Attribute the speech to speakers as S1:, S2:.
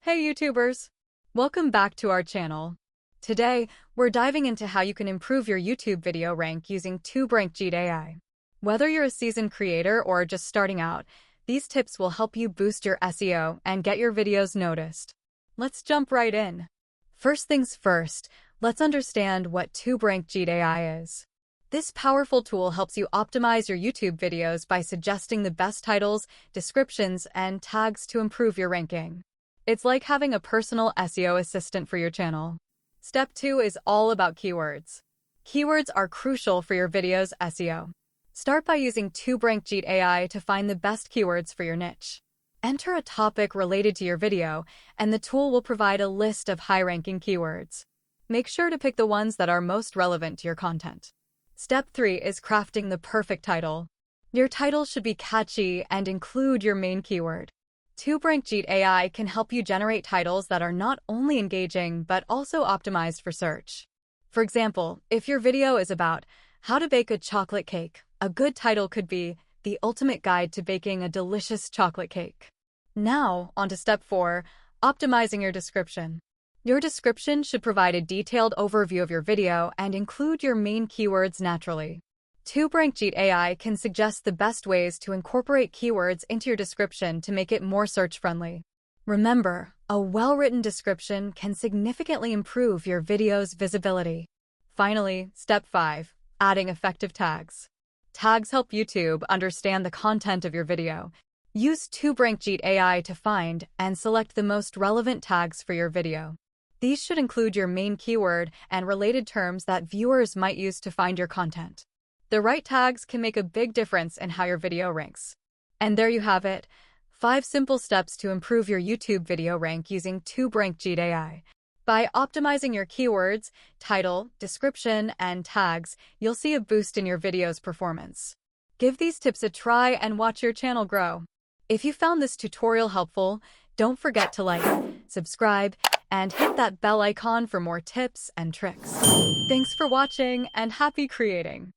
S1: Hey YouTubers! Welcome back to our channel. Today, we're diving into how you can improve your YouTube video rank using TubeRank Jeet AI. Whether you're a seasoned creator or just starting out, these tips will help you boost your SEO and get your videos noticed. Let's jump right in. First things first, let's understand what TubeRank Jeet AI is. This powerful tool helps you optimize your YouTube videos by suggesting the best titles, descriptions, and tags to improve your ranking. It's like having a personal SEO assistant for your channel. Step 2 is all about keywords. Keywords are crucial for your video's SEO. Start by using TubeRank Jeet AI to find the best keywords for your niche. Enter a topic related to your video, and the tool will provide a list of high-ranking keywords. Make sure to pick the ones that are most relevant to your content. Step 3 is crafting the perfect title. Your title should be catchy and include your main keyword. TubeRank Jeet AI can help you generate titles that are not only engaging but also optimized for search. For example, if your video is about how to bake a chocolate cake, a good title could be The Ultimate Guide to Baking a Delicious Chocolate Cake. Now, on to step 4, optimizing your description. Your description should provide a detailed overview of your video and include your main keywords naturally. TubeRank Jeet AI can suggest the best ways to incorporate keywords into your description to make it more search-friendly. Remember, a well-written description can significantly improve your video's visibility. Finally, step 5, adding effective tags. Tags help YouTube understand the content of your video. Use TubeRank Jeet AI to find and select the most relevant tags for your video. These should include your main keyword and related terms that viewers might use to find your content. The right tags can make a big difference in how your video ranks. And there you have it, 5 simple steps to improve your YouTube video rank using TubeRank Jeet AI. By optimizing your keywords, title, description, and tags, you'll see a boost in your video's performance. Give these tips a try and watch your channel grow. If you found this tutorial helpful, don't forget to like, subscribe, and hit that bell icon for more tips and tricks. Thanks for watching and happy creating!